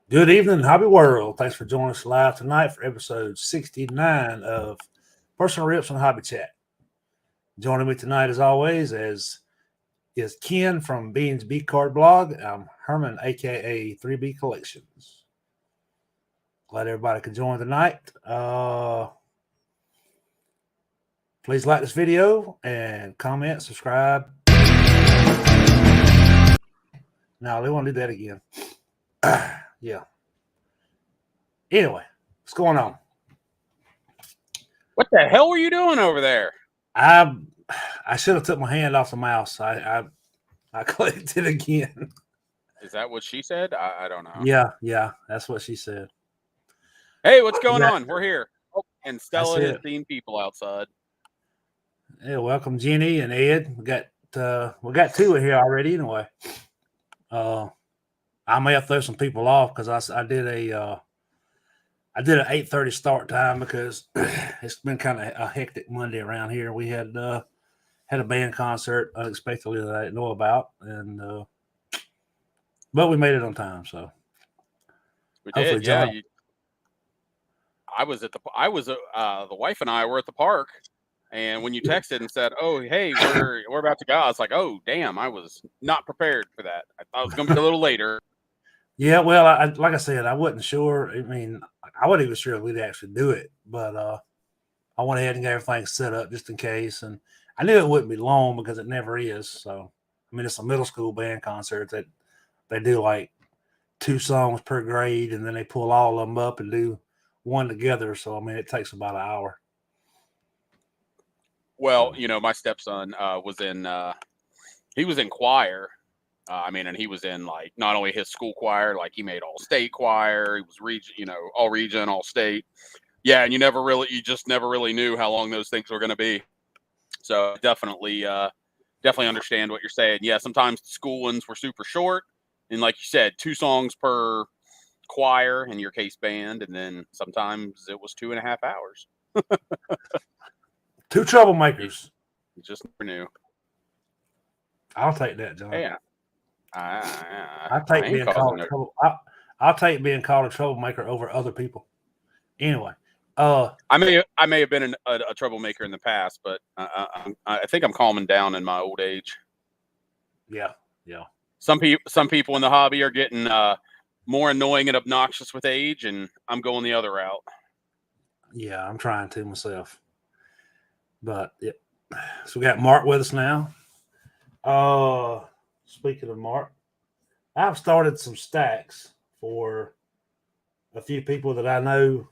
Good evening, Hobby World. Thanks for joining us live tonight for episode 69 of Personal Rips and Hobby Chat. Joining me tonight, as always, is Ken from Beans B Card Blog. I'm Herman, aka 3B Collections. Glad everybody could join tonight. Please like this video and comment, subscribe. Now, they want to do that again. Yeah. Anyway, what's going on? What the hell were you doing over there? I should have took my hand off the mouse. I clicked it again. Is that what she said? I don't know. Yeah, that's what she said. Hey, what's going on? We're here. Oh, and Stella has it. seen people outside. Yeah, welcome Jenny and Ed. We got two in here already anyway. I may have thrown some people off because I did an 8:30 start time because it's been kind of a hectic Monday around here. We had a band concert unexpectedly that I didn't know about, and but we made it on time. So we did, yeah. The wife and I were at the park, and when you texted and said, "Oh, hey, we're about to go," I was like, "Oh, damn!" I was not prepared for that. I thought it was going to be a little later. Yeah, well, like I said, I wasn't sure. I mean, I wasn't even sure we'd actually do it, but I went ahead and got everything set up just in case. And I knew it wouldn't be long because it never is. So, I mean, it's a middle school band concert that they do like 2 songs per grade, and then they pull all of them up and do one together. So, I mean, it takes about an hour. Well, my stepson he was in choir. And he was in like not only his school choir, like he made all state choir. He was region, all region, all state. Yeah, and you just never really knew how long those things were going to be. So definitely understand what you're saying. Yeah, sometimes the school ones were super short, and like you said, 2 songs per choir, in your case band, and then sometimes it was 2.5 hours. 2 troublemakers. You just never knew. I'll take that, John. Yeah. I'll take being called a trouble. I'll take being called a troublemaker over other people. Anyway, I may have been a troublemaker in the past, but I think I'm calming down in my old age. Yeah. Some people in the hobby are getting more annoying and obnoxious with age, and I'm going the other route. Yeah, I'm trying to myself. But yeah, so we got Mark with us now. Speaking of Mark, I've started some stacks for a few people that I know,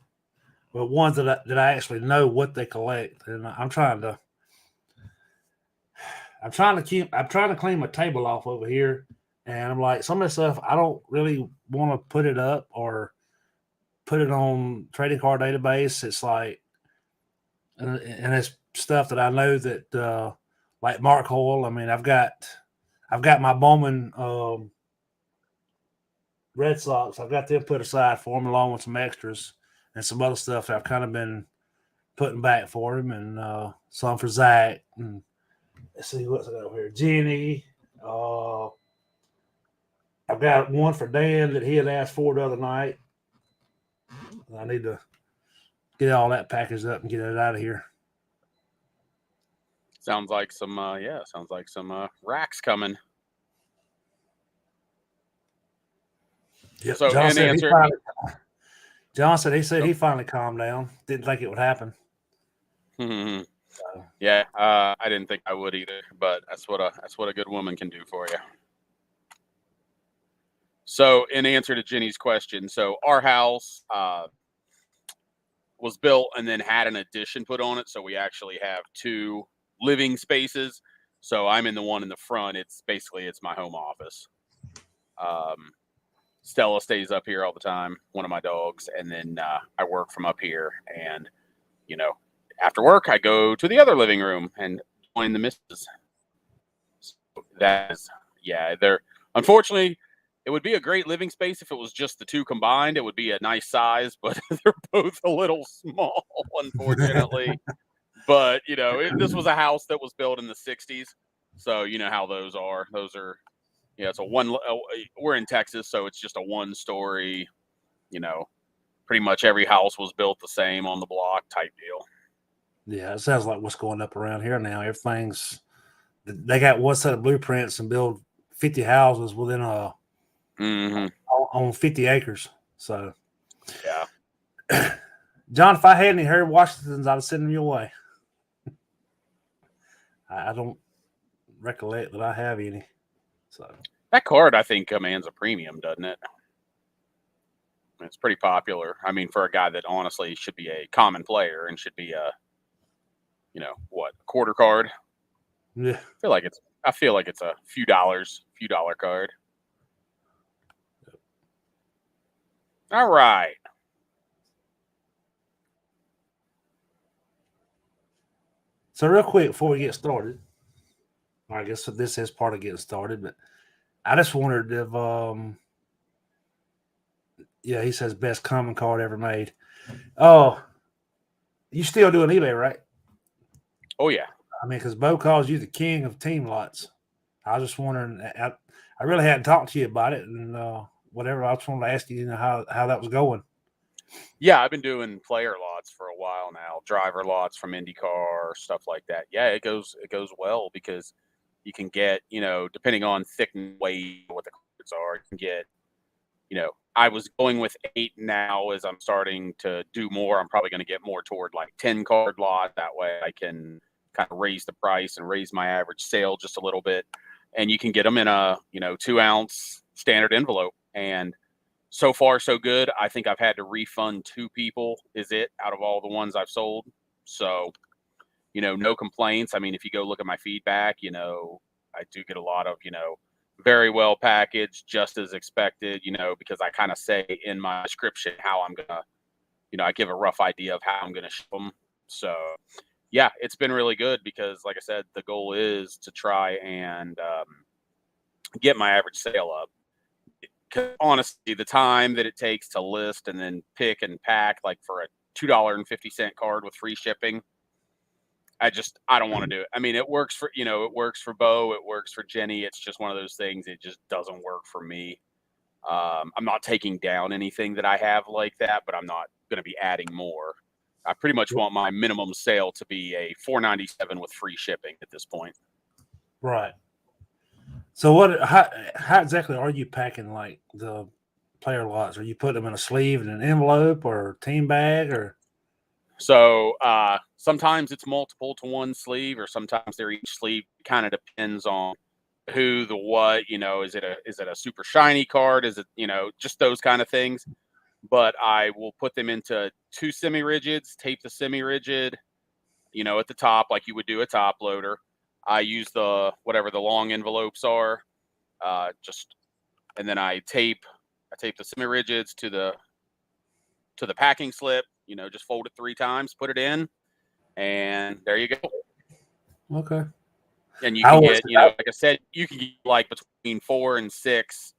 but ones that I actually know what they collect, and I'm trying to clean my table off over here, and I'm like, some of the stuff I don't really want to put it up or put it on trading card database. It's like, and it's stuff that I know that like Mark Hoyle. I mean, I've got my Bowman Red Sox. I've got them put aside for him, along with some extras and some other stuff that I've kind of been putting back for him, and some for Zach. And let's see what's I got over here. Jenny. I've got one for Dan that he had asked for the other night. I need to get all that packaged up and get it out of here. Sounds like some racks coming. Yep. So John said he finally calmed down. Didn't think it would happen. Mm-hmm. So. Yeah, I didn't think I would either, but that's what a good woman can do for you. So, in answer to Jenny's question, so our house was built and then had an addition put on it, so we actually have 2 living spaces. So I'm in the one in the front. It's my home office. Stella stays up here all the time, one of my dogs, and then I work from up here. And after work I go to the other living room and join the missus. So that is, they're unfortunately. It would be a great living space if it was just the 2 combined. It would be a nice size, but they're both a little small, unfortunately. But, this was a house that was built in the 60s. So, you know how those are. Those are Yeah, it's a one. We're in Texas, so it's just a one-story. You know, pretty much every house was built the same on the block type deal. Yeah, it sounds like what's going up around here now. Everything's they got one set of blueprints and build 50 houses within Mm-hmm. on 50 acres. So, Yeah. John, if I had any Harry Washingtons, I'd send them your way. I don't recollect that I have any. So That card, I think, commands a premium, doesn't it? It's pretty popular. I mean, for a guy that honestly should be a common player and should be a, quarter card. yeah. I feel like it's a few dollar card. All right. So real quick before we get started, I guess this is part of getting started, but I just wondered if he says best common card ever made. Oh, you still doing eBay, right? Oh yeah. I mean, because Bo calls you the king of team lots. I was just wondering. I really hadn't talked to you about it, and whatever. I just wanted to ask you, how that was going. Yeah, I've been doing player lots for a while now, driver lots from IndyCar, stuff like that. Yeah, it goes well because you can get, depending on thickness, weight, what the cards are, you can get, I was going with 8 now. As I'm starting to do more, I'm probably going to get more toward like 10 card lot. That way I can kind of raise the price and raise my average sale just a little bit. And you can get them in a, 2-ounce standard envelope. And so far, so good. I think I've had to refund 2 people, out of all the ones I've sold. So, no complaints. I mean, if you go look at my feedback, I do get a lot of, very well packaged, just as expected, because I kind of say in my description how I'm going to, I give a rough idea of how I'm going to ship them. So, yeah, it's been really good because, like I said, the goal is to try and get my average sale up. Because honestly, the time that it takes to list and then pick and pack, like for a $2.50 card with free shipping, I don't want to do it. I mean, it works for Bo, it works for Jenny. It's just one of those things. It just doesn't work for me. I'm not taking down anything that I have like that, but I'm not going to be adding more. I pretty much want my minimum sale to be a $4.97 with free shipping at this point. Right. So how exactly are you packing like the player lots? Are you putting them in a sleeve in an envelope or team bag or? So sometimes it's multiple to one sleeve, or sometimes they're each sleeve. Kind of depends on who, the what. Is it a super shiny card? Is it just those kind of things? But I will put them into 2 semi-rigids, tape the semi-rigid, at the top like you would do a top loader. I use whatever the long envelopes are, and then I tape the semi-rigids to the packing slip. Just fold it 3 times, put it in, and there you go. Okay. And you can get, like I said, you can get like between 4 and 6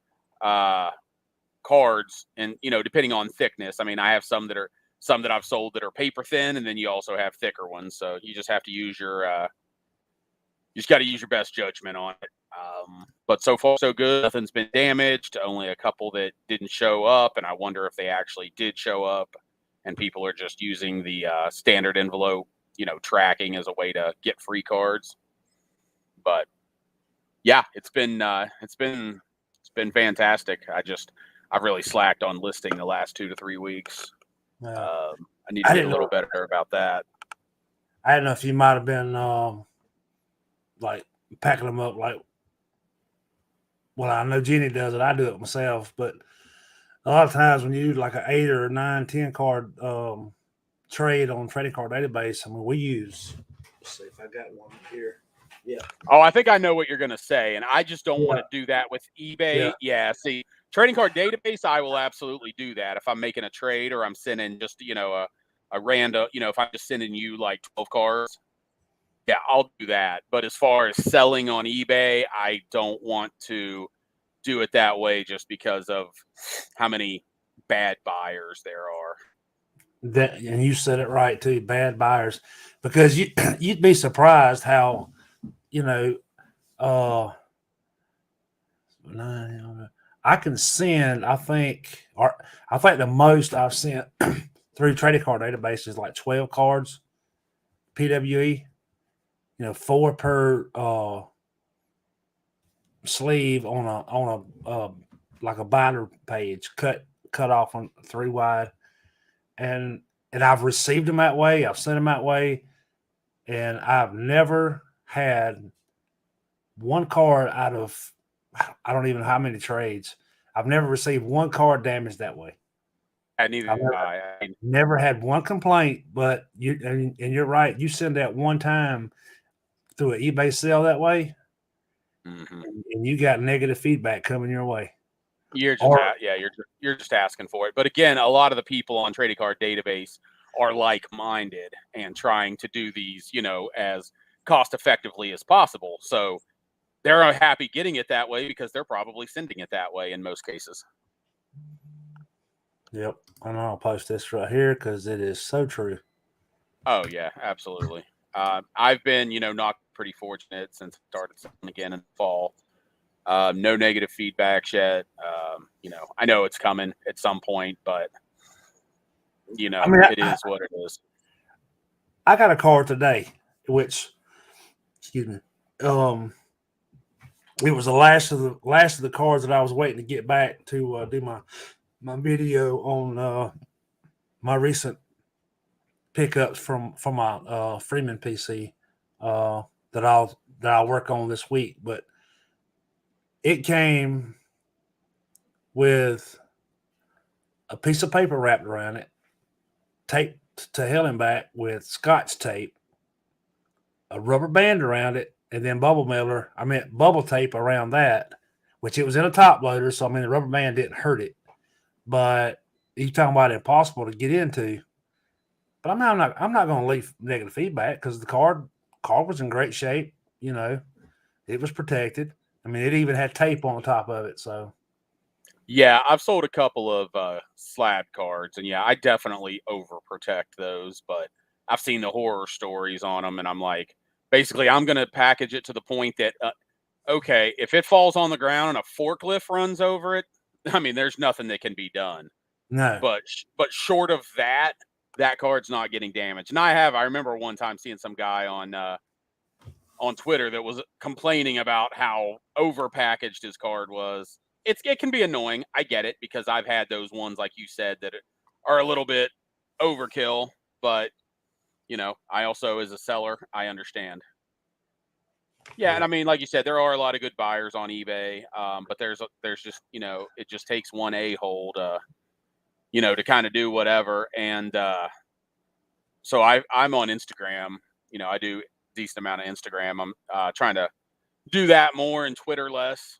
cards, and depending on thickness. I mean, I have some that I've sold that are paper thin, and then you also have thicker ones. So you just have to use your best judgment on it. But so far so good. Nothing's been damaged. Only a couple that didn't show up, and I wonder if they actually did show up, and people are just using the standard envelope, tracking as a way to get free cards. But yeah, it's been fantastic. I've really slacked on listing the last 2 to 3 weeks. I need to get a little better about that. I don't know if you might have been like packing them up like. Well, I know Jenny does it. I do it myself, but a lot of times when you do like an 8 or 9, 10 card trade on trading card database, I mean, we use. Let's see if I got one here. Yeah. Oh, I think I know what you're going to say, and I just don't want to do that with eBay. Yeah. See, trading card database, I will absolutely do that if I'm making a trade or I'm sending just a random. If I'm just sending you like 12 cards. Yeah, I'll do that. But as far as selling on eBay, I don't want to do it that way just because of how many bad buyers there are. And you said it right too, bad buyers, because you'd be surprised how, well, I can send. I think the most I've sent through trading card database is like 12 cards, PWE. 4 per sleeve on a like a binder page, cut off on 3 wide, and I've received them that way. I've sent them that way, and I've never had one card out of I don't even know how many trades. I've never received one card damaged that way. And neither I've do I. never had one complaint, but and you're right. You send that one time through an eBay sale that way, Mm-hmm. and you got negative feedback coming your way. You're just you're just asking for it. But again, a lot of the people on Trading Card Database are like-minded and trying to do these, as cost effectively as possible. So they're happy getting it that way because they're probably sending it that way in most cases. Yep, and I'll post this right here because it is so true. Oh yeah, absolutely. I've been, not pretty fortunate since I started selling again in the fall. No negative feedbacks yet. I know it's coming at some point, but it is what it is. I got a card today, which, excuse me, it was the last of the cards that I was waiting to get back to do my video on my recent pickups from my Freeman PC that I'll work on this week, but it came with a piece of paper wrapped around it, taped to hell and back with Scotch tape, a rubber band around it, and then bubble tape around that, which it was in a top loader. So, the rubber band didn't hurt it, but you're talking about impossible to get into. But I'm not going to leave negative feedback because the card was in great shape. It was protected. It even had tape on the top of it. So, yeah, I've sold a couple of slab cards, and yeah, I definitely overprotect those. But I've seen the horror stories on them, and I'm like, basically, I'm going to package it to the point that, okay, if it falls on the ground and a forklift runs over it, there's nothing that can be done. no. But short of that card's not getting damaged. And I remember one time seeing some guy on Twitter that was complaining about how overpackaged his card was. It can be annoying. I get it because I've had those ones, like you said, that are a little bit overkill. But I also, as a seller, I understand. Yeah, and like you said, there are a lot of good buyers on eBay, but there's just it just takes one a-hole to kind of do whatever. And so I'm on Instagram. I do a decent amount of Instagram. I'm trying to do that more and Twitter less,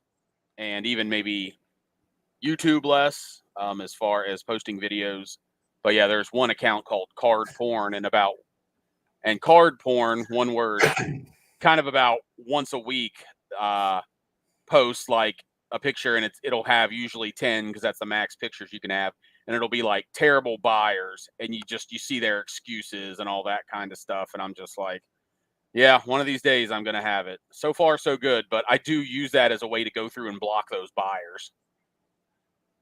and even maybe YouTube less as far as posting videos. But yeah, there's one account called Card Porn, and Card Porn, one word, kind of about once a week posts like a picture, and it'll have usually 10 because that's the max pictures you can have, and it'll be like terrible buyers, and you see their excuses and all that kind of stuff, and I'm just like, yeah, one of these days I'm gonna have it. So far so good, but I do use that as a way to go through and block those buyers,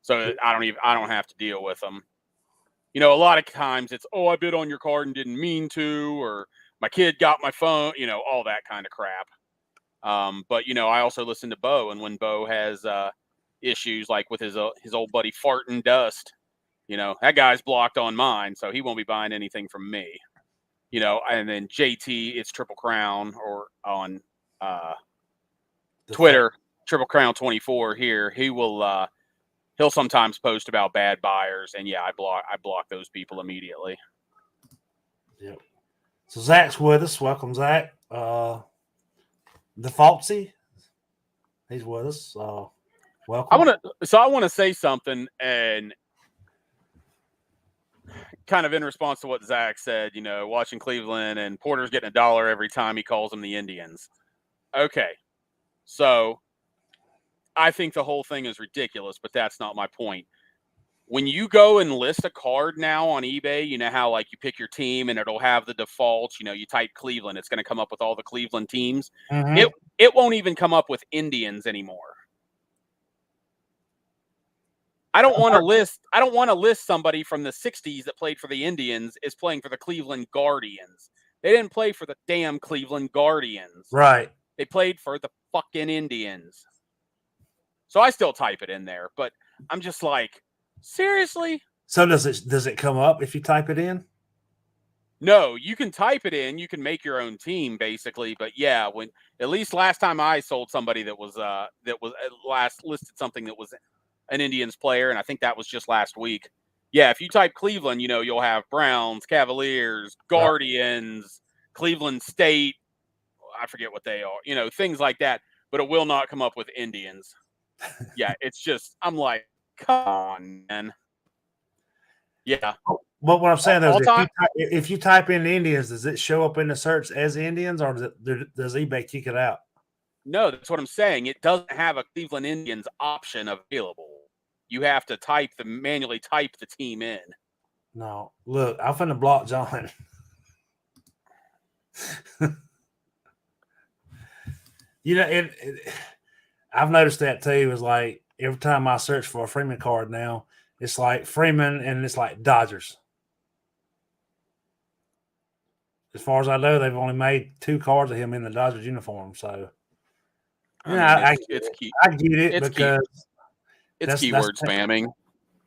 so I don't have to deal with them. A lot of times it's, oh, I bid on your card and didn't mean to, or my kid got my phone, all that kind of crap. But I also listen to Bo, and when Bo has issues like with his old buddy Fart and Dust, that guy's blocked on mine, so he won't be buying anything from me. And then JT, it's Triple Crown, or on Twitter, Triple Crown 24 here. He'll sometimes post about bad buyers, and yeah, I block those people immediately. Yep. So Zach's with us. Welcome, Zach. The Falsey, he's with us. Welcome. I want to say something, and kind of in response to what Zach said, watching Cleveland and Porter's getting $1 every time he calls them the Indians. Okay. So I think the whole thing is ridiculous, but that's not my point. When you go and list a card now on eBay, you know how like you pick your team and it'll have the defaults, you type Cleveland, it's going to come up with all the Cleveland teams. Mm-hmm. It won't even come up with Indians anymore. I don't want to list somebody from the 60s that played for the Indians as playing for the Cleveland Guardians. They didn't play for the damn Cleveland Guardians. Right. They played for the fucking Indians. So I still type it in there, but I'm just like, seriously? So does it come up if you type it in? No, you can type it in. You can make your own team, basically. But yeah, when at least last time I sold somebody that was last listed something that was an Indians player, and I think that was just last week. Yeah, if you type Cleveland, you'll have Browns, Cavaliers, Guardians, Cleveland State. I forget what they are. Things like that. But it will not come up with Indians. Yeah, it's just I'm like, come on, man. Yeah. But what I'm saying is, if you type in Indians, does it show up in the search as Indians, or does eBay kick it out? No, that's what I'm saying. It doesn't have a Cleveland Indians option available. You have to manually type the team in. No, look, I'm finna block John. I've noticed that too. Is like every time I search for a Freeman card now, it's like Freeman and it's like Dodgers. As far as I know, they've only made 2 cards of him in the Dodgers uniform. So, I get it because it's keyword spamming.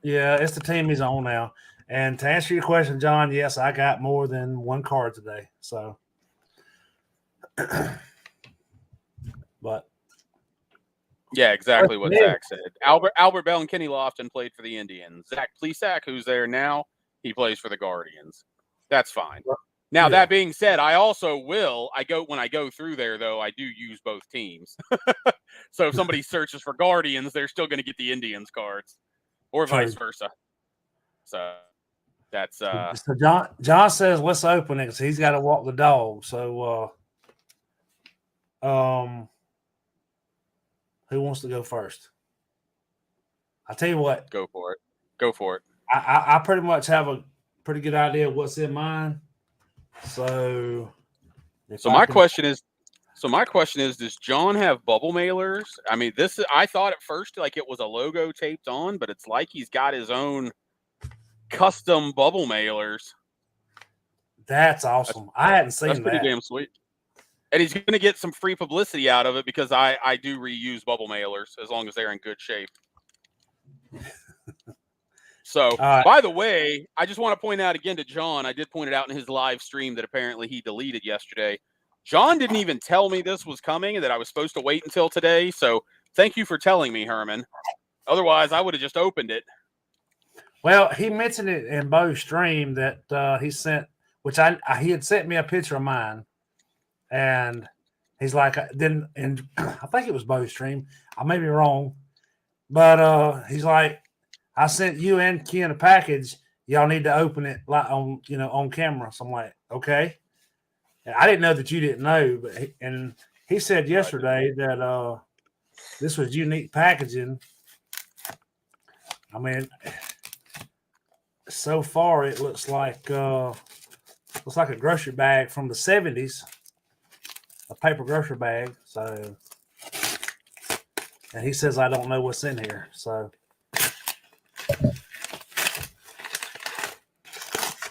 Yeah, it's the team he's on now. And to answer your question, John, yes, I got more than 1 card today. So, but yeah, exactly what Zach said. Albert Bell and Kenny Lofton played for the Indians. Zach Plesac, who's there now, he plays for the Guardians. That's fine. Now, that being said, I also when I go through there, though, I do use both teams. So if somebody searches for Guardians, they're still going to get the Indians cards or vice versa. So that's so John says, let's open it because he's got to walk the dog. So, who wants to go first? I'll tell you what. Go for it. I pretty much have a pretty good idea of what's in mine. So my question is, does John have bubble mailers? I mean, I thought at first like it was a logo taped on, but it's like he's got his own custom bubble mailers. That's awesome. I hadn't seen that. That's pretty damn sweet. And he's going to get some free publicity out of it because I do reuse bubble mailers as long as they're in good shape. So, by the way, I just want to point out again to John, I did point it out in his live stream that apparently he deleted yesterday. John didn't even tell me this was coming and that I was supposed to wait until today. So thank you for telling me, Herman. Otherwise, I would have just opened it. Well, he mentioned it in Bo's stream that he sent, which he had sent me a picture of mine. And he's like, and I think it was Bo's stream. I may be wrong. But he's like, I sent you and Ken a package. Y'all need to open it like on camera. So I'm like, okay. And I didn't know that you didn't know, but he said yesterday that this was unique packaging. I mean, so far it looks like a grocery bag from the 70s, a paper grocery bag. So, and he says I don't know what's in here. So.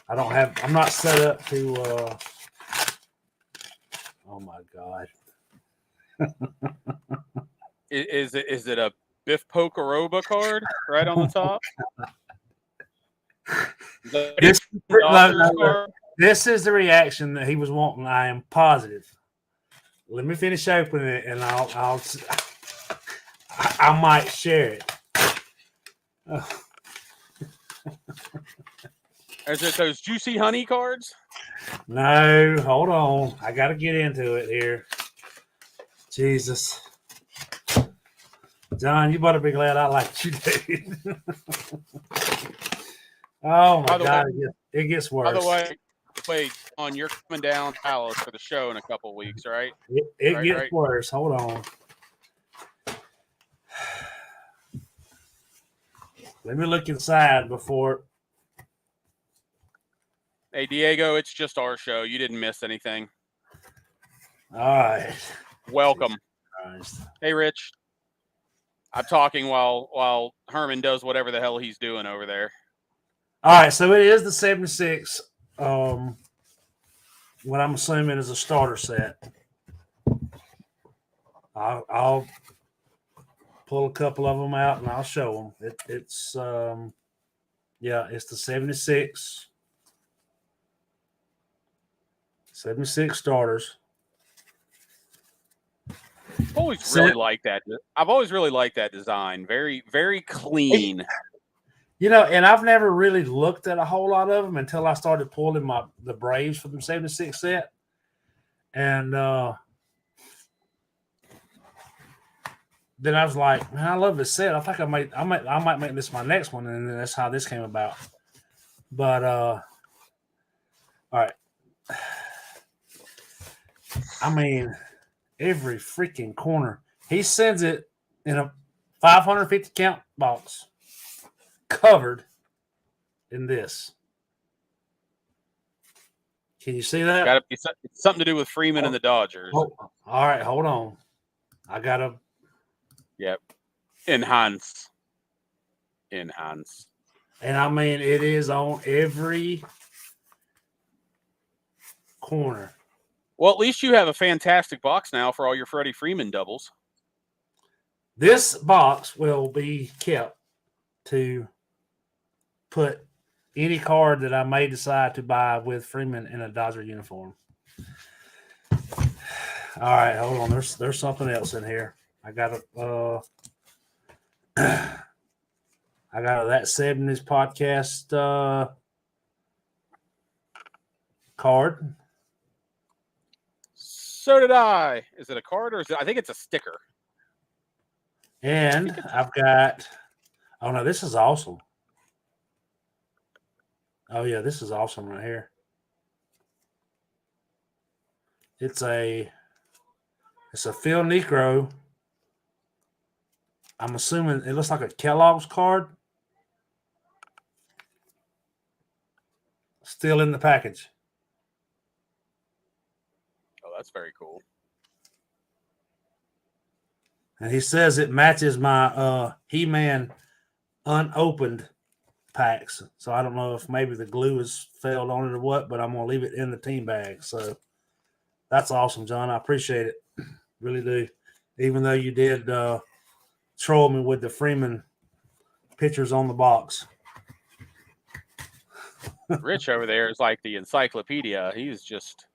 I'm not set up to oh my God. Is it a Biff Pocoroba card right on the top? This is the reaction that he was wanting. I am positive. Let me finish opening it and I might share it. Is it those juicy honey cards? No, hold on. I got to get into it here. Jesus. John, you better be glad I liked you, dude. Oh, my God. It gets worse. By the way, wait, you're coming down to Dallas for the show in a couple of weeks, right? It gets worse. Hold on. Let me look inside before. Hey, Diego, it's just our show. You didn't miss anything. All right. Welcome. Hey, Rich. I'm talking while Herman does whatever the hell he's doing over there. All right, so it is the 76. What I'm assuming is a starter set. I'll pull a couple of them out and I'll show them. It's the 76. 76 starters. I've always really liked that design. Very, very clean. And I've never really looked at a whole lot of them until I started pulling the Braves from the 76 set. And then I was like, man, I love this set. I think I might make this my next one, and that's how this came about. But all right. I mean, every freaking corner. He sends it in a 550 count box, covered in this. Can you see that? Got it's something to do with Freeman and the Dodgers. All right, hold on. I gotta. Yep. Enhance. And I mean, it is on every corner. Well, at least you have a fantastic box now for all your Freddie Freeman doubles. This box will be kept to put any card that I may decide to buy with Freeman in a Dodger uniform. All right, hold on. There's something else in here. I got that 70s podcast card. So did I. Is it a card or is it? I think it's a sticker. And I've got. Oh no, this is awesome. Oh yeah, this is awesome right here. It's a Phil Niekro. I'm assuming it looks like a Kellogg's card. Still in the package. Oh, that's very cool. And he says it matches my He-Man unopened packs. So I don't know if maybe the glue has failed on it or what, but I'm going to leave it in the team bag. So that's awesome, John. I appreciate it. Really do. Even though you did troll me with the Freeman pictures on the box. Rich over there is like the encyclopedia. He's just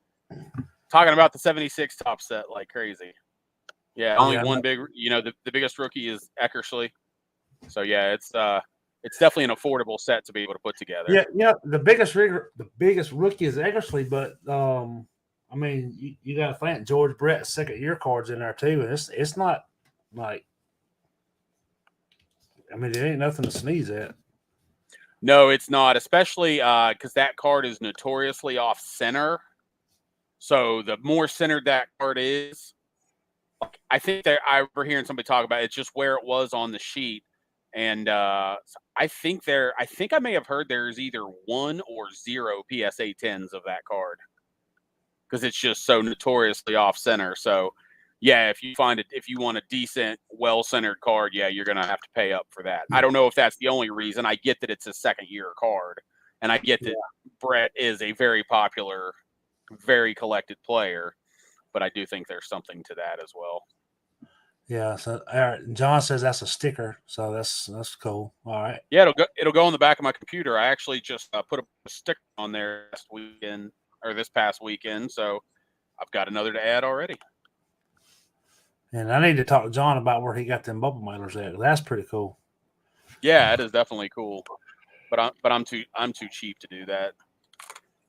talking about the 76 top set like crazy. Yeah, only one big, the biggest rookie is Eckersley. So yeah, it's definitely an affordable set to be able to put together. Yeah, the biggest rookie is Eckersley, but I mean, you got to think George Brett's second year cards in there too, and it's not like, I mean, it ain't nothing to sneeze at. No, it's not, especially because that card is notoriously off center. So the more centered that card is, I think I remember hearing somebody talk about it, it's just where it was on the sheet. And I think I may have heard there's either 1 or 0 PSA 10s of that card because it's just so notoriously off center. So yeah, if you want a decent, well-centered card, yeah, you're going to have to pay up for that. I don't know if that's the only reason. I get that it's a second-year card, and I get that Brett is a very popular, very collected player, but I do think there's something to that as well. Yeah, so John says that's a sticker, so that's cool. All right. Yeah, it'll go on the back of my computer. I actually just put a sticker on there this past weekend, so I've got another to add already. And I need to talk to John about where he got them bubble mailers at. That's pretty cool. Yeah, it is definitely cool. But I'm too cheap to do that.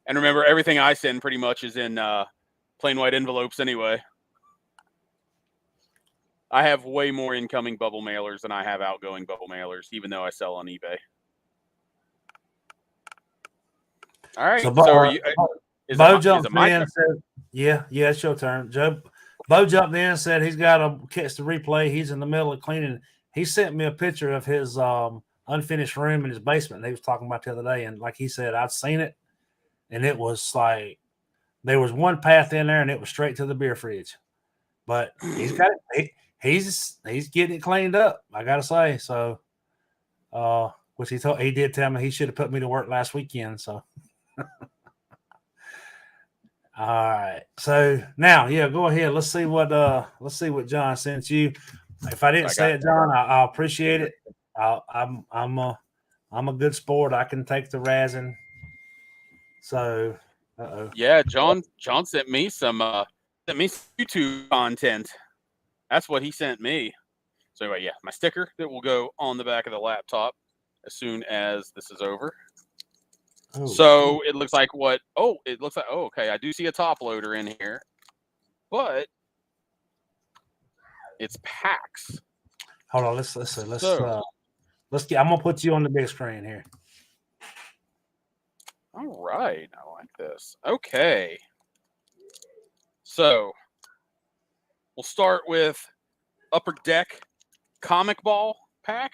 And remember, everything I send pretty much is in plain white envelopes anyway. I have way more incoming bubble mailers than I have outgoing bubble mailers, even though I sell on eBay. All right. So Bo jumped in and said, yeah, it's your turn. Bo jumped in and said he's got to catch the replay. He's in the middle of cleaning. He sent me a picture of his unfinished room in his basement that he was talking about the other day. And like he said, I've seen it. And it was like there was one path in there and it was straight to the beer fridge. But he's got it. he's getting it cleaned up. I gotta say. So, which he did tell me he should have put me to work last weekend. So, all right. So now, yeah, go ahead. Let's see what John sent you. If I didn't say it, John, I'll appreciate it. I'm a good sport. I can take the razzing. So, yeah, John sent me some YouTube content. That's what he sent me. So anyway, yeah, my sticker that will go on the back of the laptop as soon as this is over. Oh, so it looks like okay, I do see a top loader in here, but it's packs. Hold on, let's get. I'm gonna put you on the big screen here. All right, I like this. Okay, so we'll start with Upper Deck Comic Ball pack.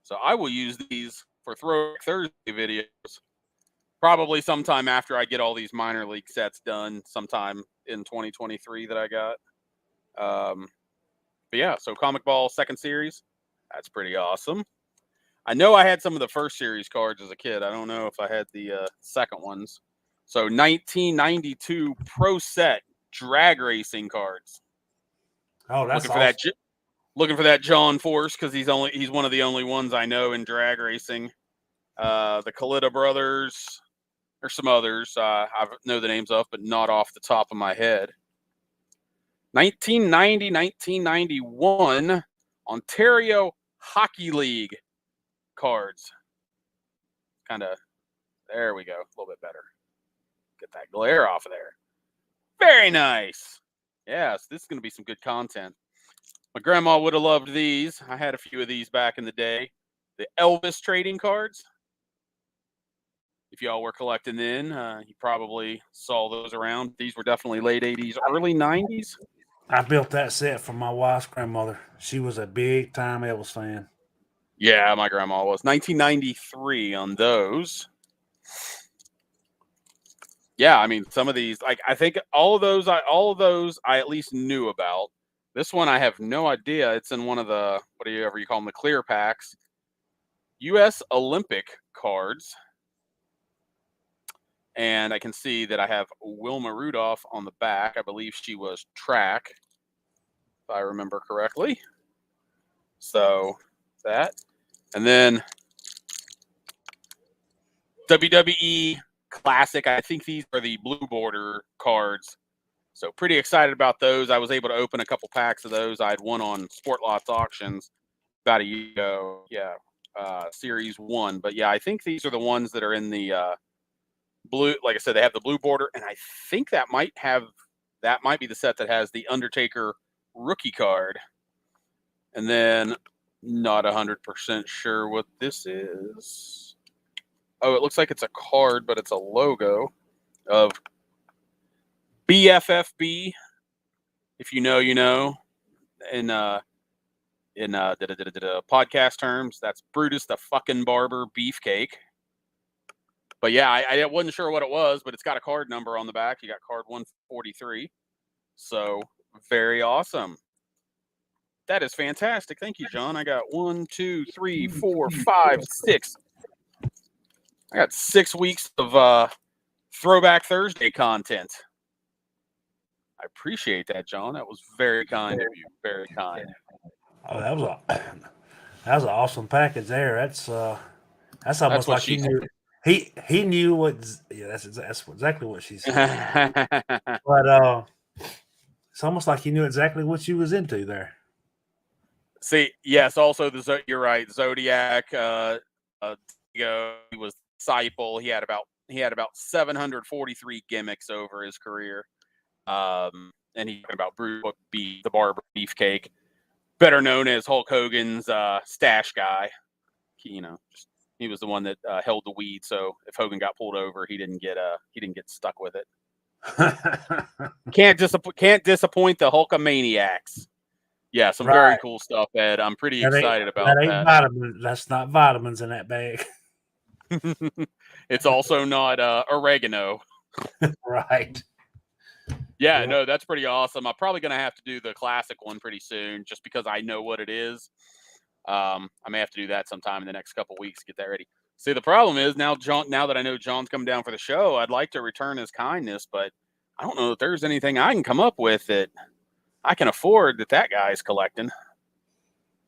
So I will use these for Throwback Thursday videos. Probably sometime after I get all these minor league sets done, sometime in 2023 that I got. But yeah, so Comic Ball second series, that's pretty awesome. I know I had some of the first series cards as a kid. I don't know if I had the second ones. So 1992 Pro Set drag racing cards. Oh, that's looking for that John Force because he's one of the only ones I know in drag racing. The Kalita brothers. There's some others I know the names of, but not off the top of my head. 1990, 1991 Ontario Hockey League cards. There we go. A little bit better. Get that glare off of there. Very nice. Yes, this is going to be some good content. My grandma would have loved these. I had a few of these back in the day. The Elvis trading cards. If y'all were collecting then, you probably saw those around. These were definitely late 80s, early 90s. I built that set for my wife's grandmother. She was a big-time Elvis fan. Yeah, my grandma was. 1993 on those. Yeah, I mean, some of these, like I think all of those I at least knew about. This one I have no idea. It's in one of the whatever you call them, the clear packs. U.S. Olympic cards. And I can see that I have Wilma Rudolph on the back. I believe she was track, if I remember correctly. So that. And then WWE Classic. I think these are the blue border cards. So pretty excited about those. I was able to open a couple packs of those. I had one on Sport Lots Auctions about a year ago. Yeah, Series 1. But yeah, I think these are the ones that are in the blue. Like I said, they have the blue border, and I think that might be the set that has the Undertaker rookie card. And then not 100% sure what this is. Oh, it looks like it's a card, but it's a logo of BFFB. If you know, you know. In podcast terms, that's Brutus the fucking Barber Beefcake. But yeah, I wasn't sure what it was, but it's got a card number on the back. You got card 143. So very awesome. That is fantastic. Thank you, John. I got 1, 2, 3, 4, 5, 6. I got 6 weeks of Throwback Thursday content. I appreciate that, John. That was very kind of you. Very kind. Oh, that was an awesome package there. That's almost like he knew. He knew what. Yeah, that's exactly what she said. But it's almost like he knew exactly what you was into there. See, yes. Also, you're right. Zodiac. He was disciple. He had about 743 gimmicks over his career. And he's talking about Bruce the Barber Beefcake, better known as Hulk Hogan's stash guy. He was the one that held the weed, so if Hogan got pulled over, he didn't get stuck with it. Can't disappoint the Hulkamaniacs. Yeah, some very cool stuff, Ed. I'm pretty excited about that. Ain't vitamins. That's not vitamins in that bag. It's also not oregano. Right. Yeah, Yeah. no, that's pretty awesome. I'm probably gonna have to do the classic one pretty soon, just because I know what it is. I may have to do that sometime in the next couple weeks. Get that ready. See, the problem is now, John. Now that I know John's coming down for the show, I'd like to return his kindness, but I don't know if there's anything I can come up with that I can afford that guy's collecting.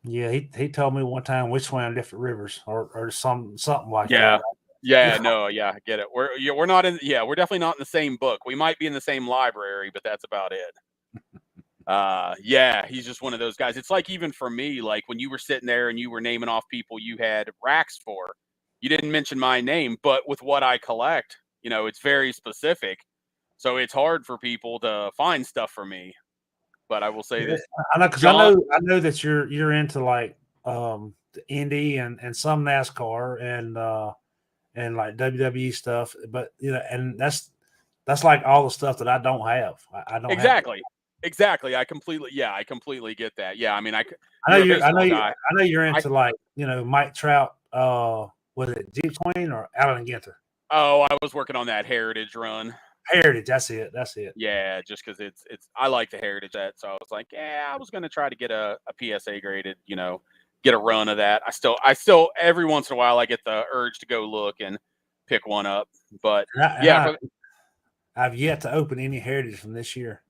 Yeah, he told me one time we swam different rivers or something like Yeah. that. Yeah, no, yeah, I get it. We're not in. Yeah, we're definitely not in the same book. We might be in the same library, but that's about it. Yeah, he's just one of those guys. It's like even for me, like when you were sitting there and you were naming off people you had racks for, you didn't mention my name, but with what I collect, it's very specific. So it's hard for people to find stuff for me. But I will say Yeah, this, I know because John. I know that you're into like the Indy and some NASCAR and like WWE stuff, but and that's like all the stuff that I don't have. I don't have. Exactly. I completely get that. Yeah, I mean, you're a I baseball guy. know you're I into like Mike Trout. Was it Jeep Twin or Allen and Ginter? Oh, I was working on that Heritage run. Heritage. That's it. That's it. Yeah, just because it's I like the Heritage set, so I was like, yeah, I was gonna try to get a PSA graded, get a run of that. I still every once in a while I get the urge to go look and pick one up, but yeah, I've yet to open any Heritage from this year.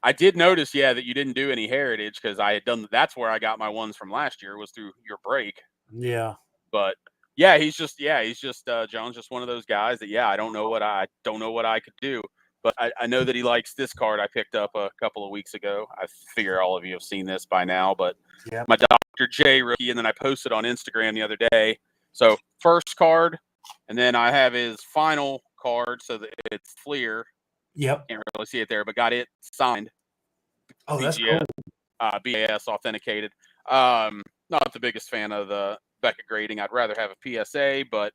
I did notice, yeah, that you didn't do any Heritage because I had done. That's where I got my ones from last year was through your break. Yeah, But yeah, he's just John's just one of those guys that I don't know what I could do. But I know that he likes this card I picked up a couple of weeks ago. I figure all of you have seen this by now, but yeah. my Dr. J rookie, and then I posted on Instagram the other day. So first card, and then I have his final card, so that it's Fleer. Yep. Can't really see it there, but got it signed. Oh, BGS, that's cool. BAS authenticated. Not the biggest fan of the Beckett grading. I'd rather have a PSA, but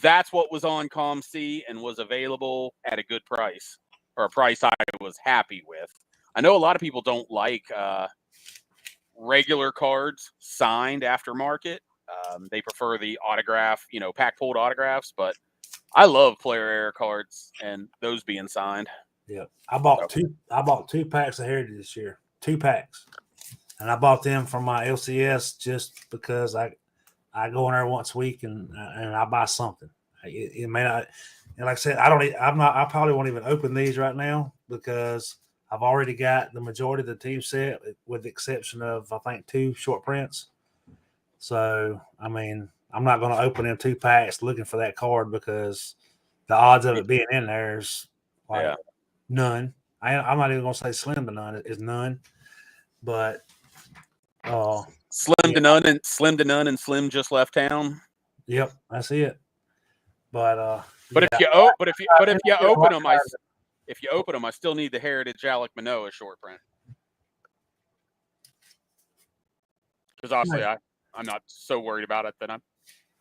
that's what was on ComC and was available at a good price, or a price I was happy with. I know a lot of people don't like regular cards signed aftermarket. They prefer the autograph, pack pulled autographs, but I love player error cards and those being signed. Yeah, I bought two packs of Heritage this year. 2 packs, and I bought them from my LCS just because I go in there once a week and I buy something. It may not, and like I said, I probably won't even open these right now because I've already got the majority of the team set, with the exception of I think 2 short prints. So I mean, I'm not going to open them 2 packs looking for that card because the odds of it being in there is like none. I'm not even going to say slim to none. It's none. But slim to none, and Slim just left town. Yep, that's it. But if you open them, I still need the Heritage Alec Manoah short print because obviously I'm not so worried about it that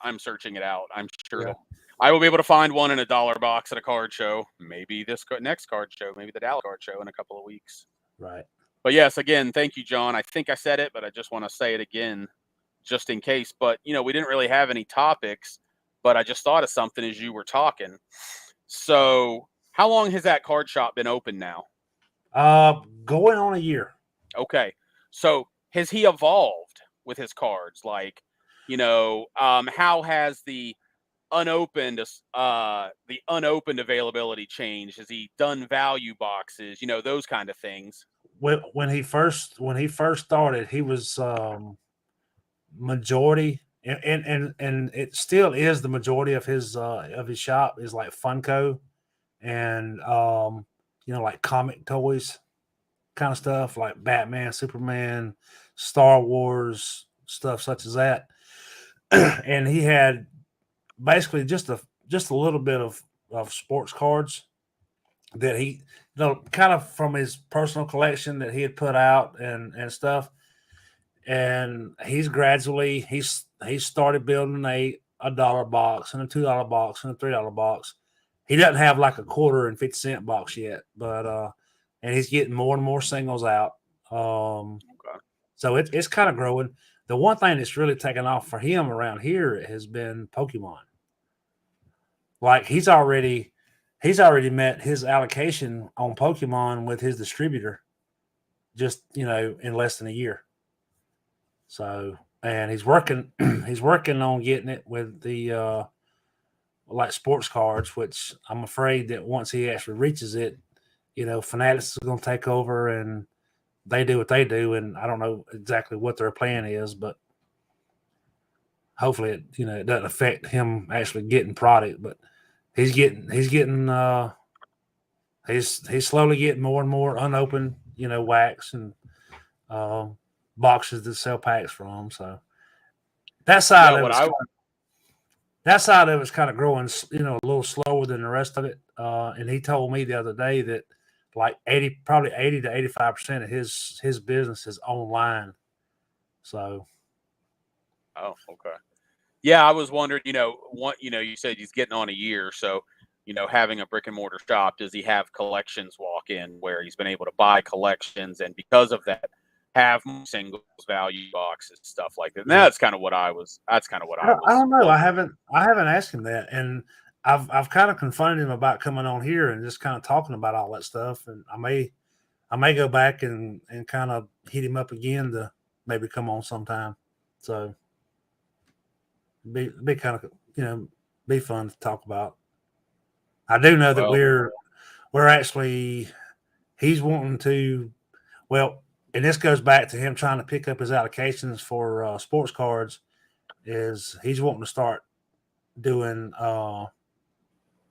I'm searching it out. I'm sure that I will be able to find one in a dollar box at a card show. Maybe this next card show, maybe the Dallas card show in a couple of weeks. Right. But yes, again, thank you, John. I think I said it, but I just want to say it again, just in case. But we didn't really have any topics, but I just thought of something as you were talking. So, how long has that card shop been open now? Going on a year. Okay. So, has he evolved with his cards? Like, how has the unopened availability changed? Has he done value boxes? Those kind of things. When he first started, he was majority, and it still is the majority of his shop is like Funko and like comic toys kind of stuff, like Batman, Superman, Star Wars, stuff such as that. And he had basically just a little bit of sports cards that he kind of from his personal collection that he had put out and stuff. And he's gradually he's started building a dollar box and a $2 box and a $3 box. He doesn't have like a quarter and 50-cent box yet, but and he's getting more and more singles out. So it's kind of growing. The one thing that's really taken off for him around here has been Pokemon. Like he's already he's already met his allocation on Pokemon with his distributor, just in less than a year. So, and he's working he's working on getting it with the like sports cards, which I'm afraid that once he actually reaches it, Fanatics is going to take over and they do what they do, and I don't know exactly what their plan is, but hopefully it doesn't affect him actually getting product. But he's slowly getting more and more unopened wax and boxes to sell packs from. So that side of it's kind of growing a little slower than the rest of it. And he told me the other day that like 80 to 85% of his business is online. So okay. Yeah, I was wondering, you said he's getting on a year, so having a brick and mortar shop, does he have collections walk in where he's been able to buy collections, and because of that have singles, value boxes, stuff like that? And that's kind of what I was. I don't know. I haven't asked him that, and I've kind of confronted him about coming on here and just kind of talking about all that stuff. And I may go back and kind of hit him up again to maybe come on sometime. So be kind of be fun to talk about. I do know that we're actually he's wanting to and this goes back to him trying to pick up his allocations for sports cards. Is he's wanting to start doing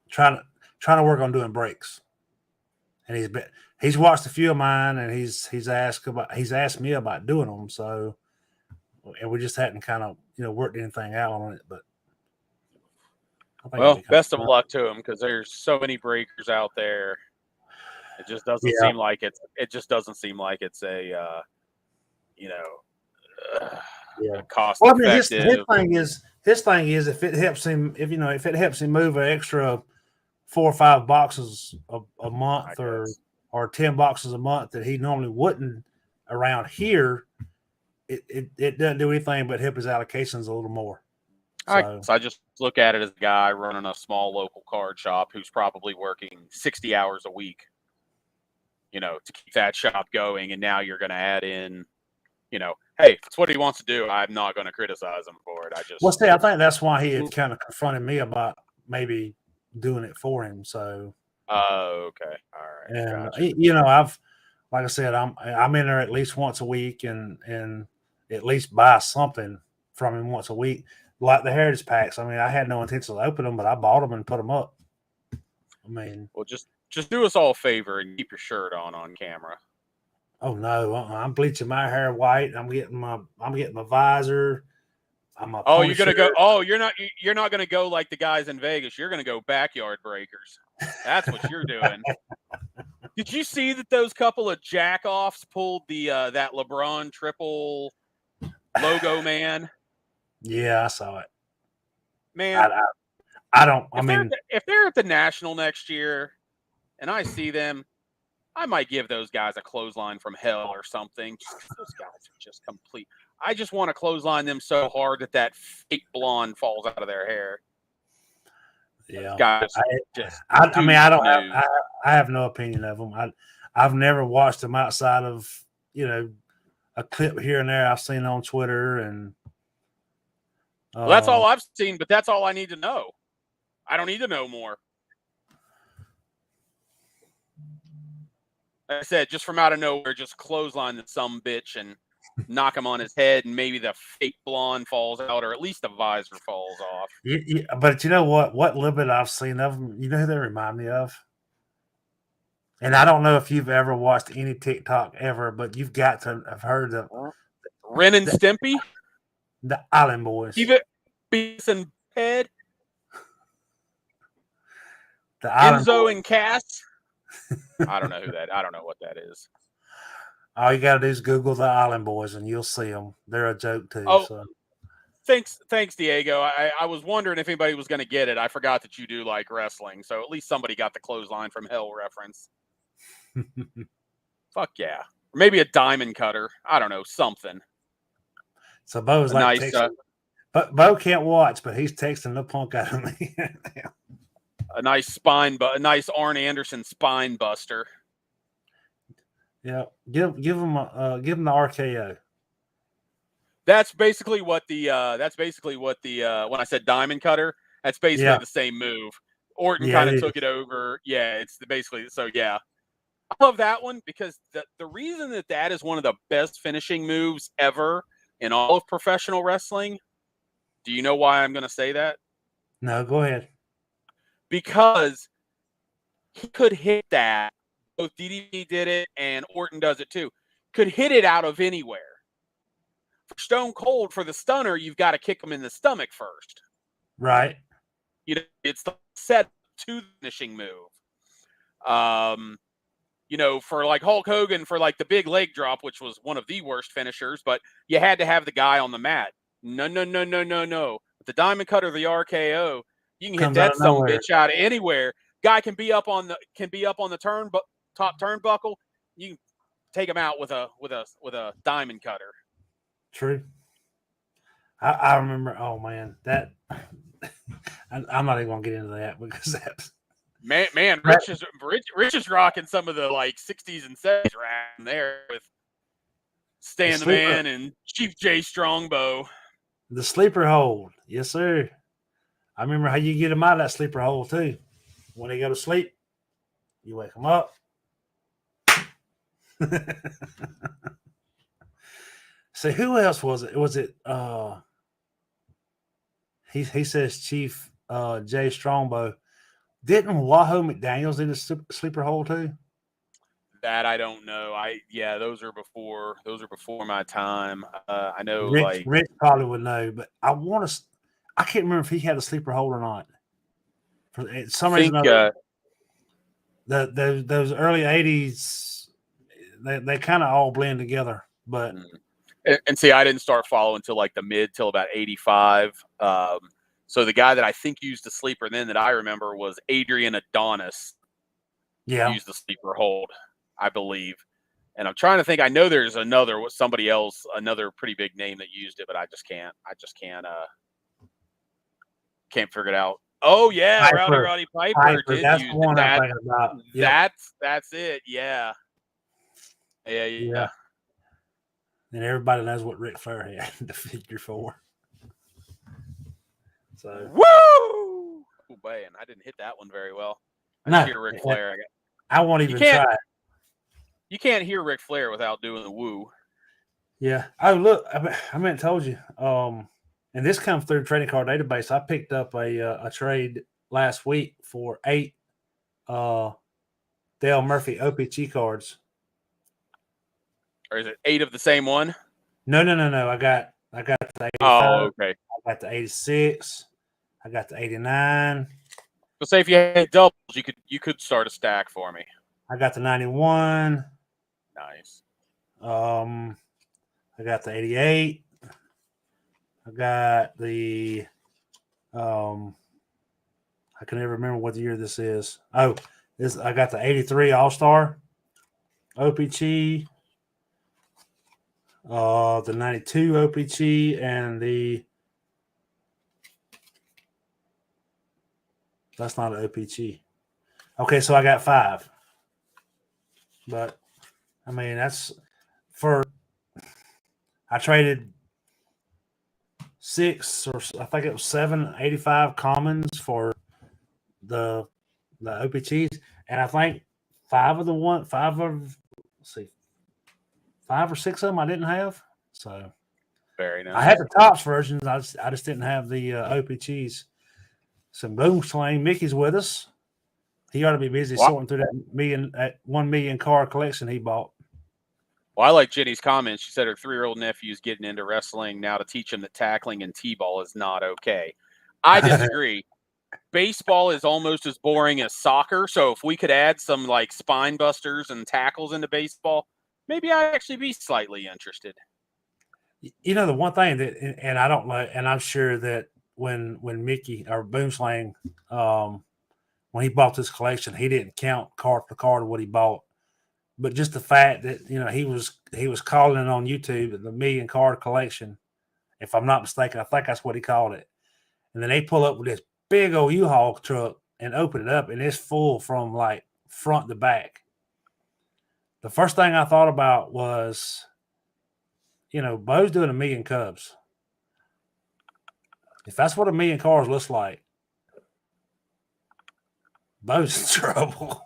trying to work on doing breaks, and he's watched a few of mine, and he's asked me about doing them. So, and we just hadn't kind of worked anything out on it, but best of luck to him, because there's so many breakers out there. It just doesn't seem like it's. It just doesn't seem like it's a, cost effective. His thing is if it helps him, if it helps him move an extra 4 or 5 boxes a month or 10 boxes a month that he normally wouldn't around here, it doesn't do anything but help his allocations a little more. So I just look at it as a guy running a small local card shop who's probably working 60 hours a week, to keep that shop going. And now you're going to add in, hey, if it's what he wants to do, I'm not going to criticize him for it. I think that's why he had kind of confronted me about maybe doing it for him. So, okay. All right. And, gotcha. like I said, I'm in there at least once a week and at least buy something from him once a week. Like the Heritage Packs. I mean, I had no intention of opening them, but I bought them and put them up. I mean, well, just do us all a favor and keep your shirt on camera. Oh no, I'm bleaching my hair white. I'm getting my visor. You're gonna go. Oh, you're not gonna go like the guys in Vegas. You're gonna go backyard breakers. That's what you're doing. Did you see that those couple of jack-offs pulled the that LeBron triple logo, man? Yeah, I saw it. Man, I don't. If they're at the National next year, and I see them, I might give those guys a clothesline from hell or something. Those guys are just complete. I just want to clothesline them so hard that fake blonde falls out of their hair. Yeah, guys. I have no opinion of them. I've never watched them outside of a clip here and there I've seen on Twitter, and well, that's all I've seen. But that's all I need to know. I don't need to know more. Like I said, just from out of nowhere, just clothesline some bitch and knock him on his head, and maybe the fake blonde falls out, or at least the visor falls off. Yeah, but you know what? What little bit I've seen of them, you know who they remind me of? And I don't know if you've ever watched any TikTok ever, but you've got to have heard of Ren and Stimpy, the Island Boys, Beavis and Head, the Enzo and Cass. I don't know what that is. All you gotta do is Google the Island Boys, and you'll see them. They're a joke too. Oh, so. Thanks, Diego. I was wondering if anybody was going to get it. I forgot that you do like wrestling, so at least somebody got the clothesline from hell reference. Fuck yeah. Or maybe a diamond cutter. I don't know, something. So Bo's like texting. But Bo can't watch, but he's texting the punk out of me. a nice spine, but a nice Arn Anderson spine buster. Yeah, give him the RKO. That's basically what the when I said diamond cutter, that's basically the same move. Orton kind of took it over. Yeah, it's basically so. Yeah, I love that one because the reason that is one of the best finishing moves ever in all of professional wrestling. Do you know why I'm going to say that? No, go ahead. Because he could hit that. Both DDP did it and Orton does it too. Could hit it out of anywhere. For Stone Cold, for the stunner, you've got to kick him in the stomach first. Right. You know, it's the set to the finishing move. You know, for like Hulk Hogan, for like the big leg drop, which was one of the worst finishers, but you had to have the guy on the mat. No. With the diamond cutter, the RKO, you can hit that some bitch out of anywhere. Guy can be up on the top turnbuckle. You can take him out with a diamond cutter. True. I remember. Oh man, that I'm not even gonna get into that because that's man. Rich is rocking some of the like 60s and 70s around there with Stan the Man and Chief J Strongbow. The sleeper hold, yes sir. I remember how you get them out of that sleeper hold too. When they go to sleep, you wake them up. So who else was it? Was it he says Chief Jay Strongbow. Didn't Wahoo McDaniels do the sleeper hold too? That I don't know. Those are before my time. I know Rich probably would know, but I can't remember if he had a sleeper hold or not. For some reason, those early 80s, they kind of all blend together. But and see, I didn't start following until like the mid till about 85. So the guy that I think used the sleeper then that I remember was Adrian Adonis. Yeah, used the sleeper hold, I believe. And I'm trying to think. I know there's somebody else, another pretty big name that used it, but I just can't figure it out. Oh yeah, Roddy Piper did that's use the one I'm thinking about. Yep. That's it. Yeah. And everybody knows what Ric Flair had the figure for. So woo! Oh man, I didn't hit that one very well. I hear Ric Flair. I won't even try. You can't hear Ric Flair without doing the woo. Yeah. Oh look, I meant told you. And this comes through Trading Card Database. I picked up a trade last week for 8 Dale Murphy OPG cards. Or is it 8 of the same one? No. I got the 85. Oh, okay. I got the 86. I got the 89. So say if you had doubles, you could start a stack for me. I got the 91. Nice. I got the 88. I got the I can never remember what the year this is. Oh, I got the 83 All-Star OPG, the 92 OPG, and that's not an OPG. Okay, so I got 5. But I mean, I traded 6 or I think it was 7 85 commons for the OPGs, and I think 5 or 6 of them I didn't have. So very nice. I had the Topps versions. I just didn't have the OPGs. So Boom Slang, Mickey's with us. He ought to be busy sorting through that 1 million card collection he bought. Well, I like Jenny's comments. She said her 3-year-old nephew is getting into wrestling now to teach him that tackling and T-ball is not okay. I disagree. Baseball is almost as boring as soccer. So if we could add some like spine busters and tackles into baseball, maybe I'd actually be slightly interested. You know, the one thing that, and I don't know, and I'm sure that when Mickey or Boomslang, when he bought this collection, he didn't count card for card of what he bought. But just the fact that, you know, he was calling it on YouTube the 1 million card collection, if I'm not mistaken, I think that's what he called it. And then they pull up with this big old U-Haul truck and open it up, and it's full from like front to back. The first thing I thought about was, Bo's doing 1,000,000 Cubs. If that's what 1,000,000 cars looks like, Bo's in trouble.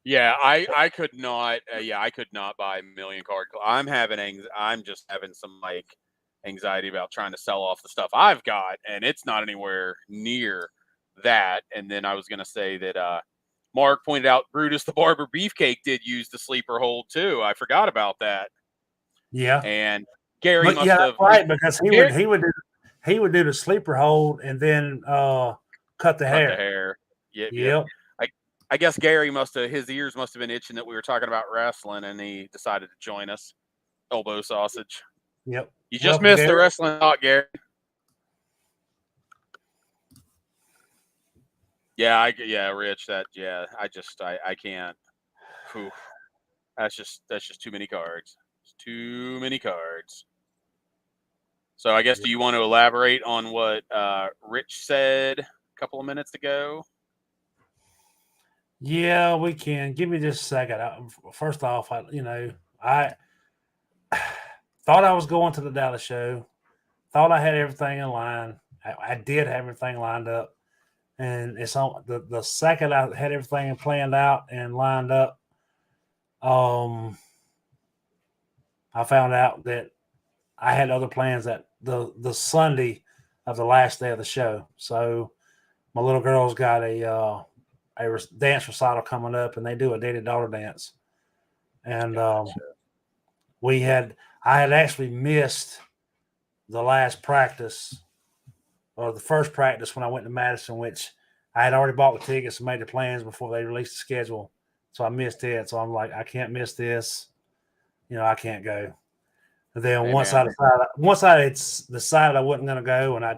Yeah, I could not. I could not buy 1,000,000 card. I'm just having some like anxiety about trying to sell off the stuff I've got, and it's not anywhere near that. And then I was going to say that Mark pointed out Brutus the Barber Beefcake did use the sleeper hold too. I forgot about that. Yeah, and Gary but must yeah, have that's right, because Gary- he would do the sleeper hold and then cut the hair. cut the hair. Yep. Yep. I guess Gary his ears must have been itching that we were talking about wrestling, and he decided to join us. Elbow sausage. Yep. You just missed the wrestling talk, Gary. Yeah, Rich. I can't. Whew. That's just too many cards. It's too many cards. So I guess, do you want to elaborate on what Rich said a couple of minutes ago? Yeah, we can. Give me just a second. First off, I thought I was going to the Dallas show. Thought I had everything in line. I did have everything lined up. And it's on the second I had everything planned out and lined up, I found out that I had other plans that the Sunday of the last day of the show. So my little girl's got a dance recital coming up, and they do a dated daughter dance. And I had actually missed the last practice, or the first practice, when I went to Madison, which I had already bought the tickets and made the plans before they released the schedule. So I missed it. So I'm like, I can't miss this. I can't go. And then once I had decided I wasn't going to go, and I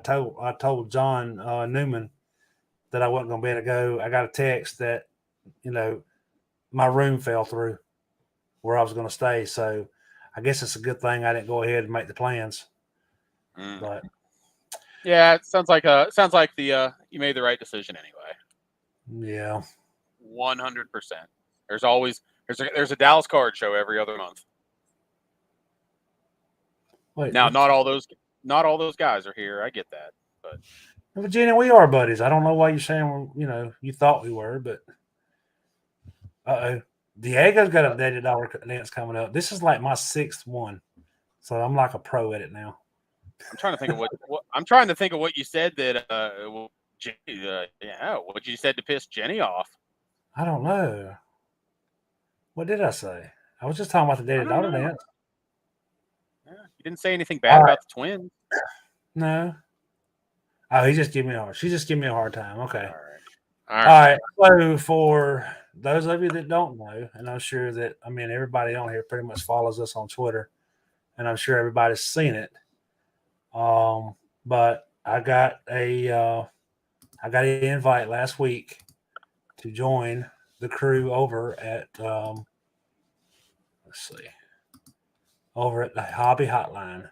told John Newman that I wasn't going to be able to go, I got a text that, my room fell through where I was going to stay. So I guess it's a good thing I didn't go ahead and make the plans. But yeah, it sounds like you made the right decision anyway. Yeah, 100%. There's a Dallas card show every other month. Wait, now, not all those guys are here. I get that, but Virginia, we are buddies. I don't know why you're saying you thought we were, but Diego's got a dated daughter dance coming up. This is like my 6th one, so I'm like a pro at it now. I'm trying to think of what you said that what you said to piss Jenny off. I don't know. What did I say? I was just talking about the dated daughter dance. Yeah, you didn't say anything bad about the twins. No. Oh, she just gave me a hard time. Okay. All right. So for those of you that don't know, and I'm sure that everybody on here pretty much follows us on Twitter, and I'm sure everybody's seen it. But I got an invite last week to join the crew over at over at the Hobby Hotline.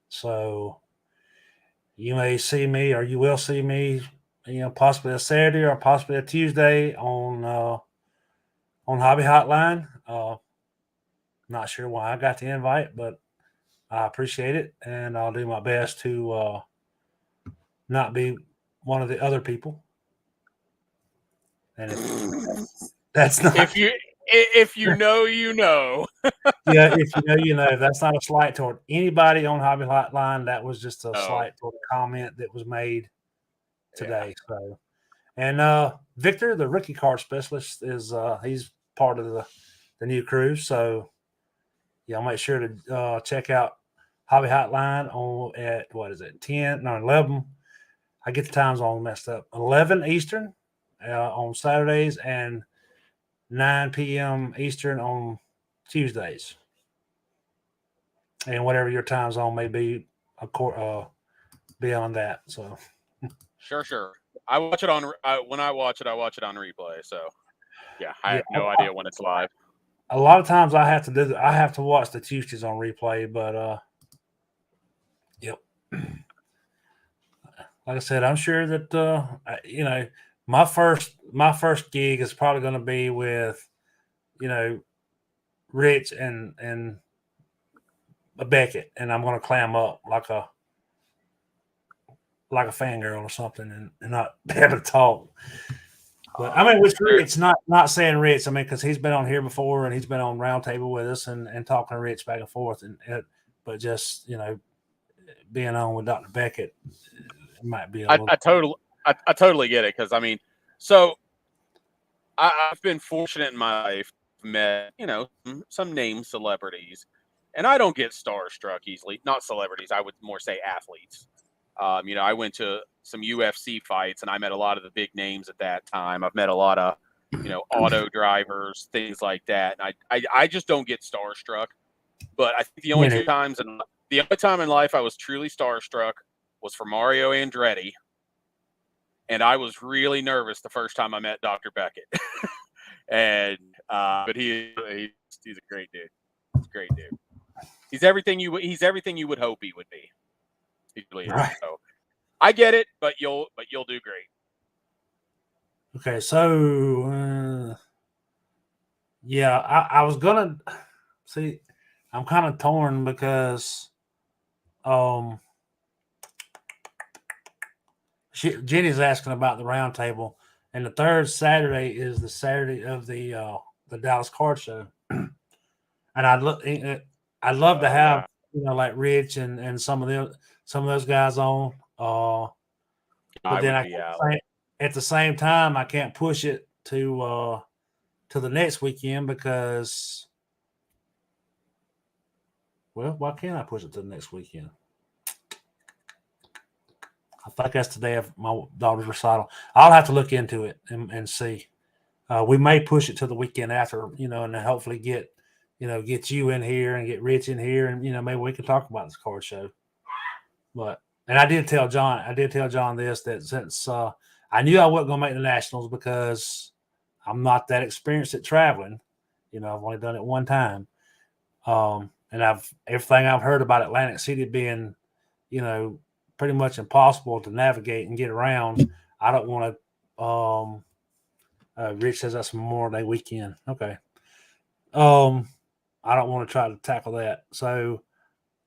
So you may see me, or you will see me, possibly a Saturday or possibly a Tuesday on Hobby Hotline. Not sure why I got the invite, but I appreciate it, and I'll do my best to not be one of the other people. And if that's not, if you know, you know. Yeah, if you know. That's not a slight toward anybody on Hobby Hotline. That was just a slight toward a comment that was made today. Yeah. So, and Victor, the rookie card specialist, is he's part of the new crew. So, yeah, I'll make sure to check out Hobby Hotline on at 11. I get the times all messed up. 11 Eastern on Saturdays and 9 p.m. Eastern on Tuesdays, and whatever your time zone may be, beyond that. So, sure. I watch it on when I watch it on replay. So, yeah, I have no idea when it's live. A lot of times I have to watch the Tuesdays on replay, but yep. like I said, I'm sure that you know, my first gig is probably going to be with, you know, Rich and a Beckett, and I'm going to clam up like a fangirl or something, and not be able to talk. But I mean, with Rich, not saying Rich, I mean, because he's been on here before and he's been on Roundtable with us and talking to Rich back and forth, but just being on with Dr. Beckett, it might be a little. I totally get it, because I mean, so I've been fortunate in my life, met some name celebrities, and I don't get starstruck easily. Not celebrities, I would more say athletes. I went to some UFC fights, and I met a lot of the big names at that time. I've met a lot of auto drivers, things like that, and I just don't get starstruck. But I think the only time in life I was truly starstruck was for Mario Andretti, and I was really nervous the first time I met Dr. Beckett. And but he's a great dude. He's a great dude. He's everything you would hope he would be. He really is. Right. So I get it, but you'll do great. Okay, so yeah, I was gonna see. I'm kind of torn because Jenny's asking about the round table, and the third Saturday is the Saturday of the Dallas Card Show, and I'd love to have like Rich and some of those guys on. But then at the same time, I can't push it to the next weekend because, well, why can't I push it to the next weekend? I think that's the day of my daughter's recital. I'll have to look into it and see. We may push it to the weekend after, and then hopefully get you in here and get Rich in here, and maybe we can talk about this card show. And I did tell John this, that since I knew I wasn't going to make the Nationals because I'm not that experienced at traveling. I've only done it one time. And everything I've heard about Atlantic City being, pretty much impossible to navigate and get around. I don't want to. Rich says that's Memorial Day weekend. Okay. I don't want to try to tackle that. So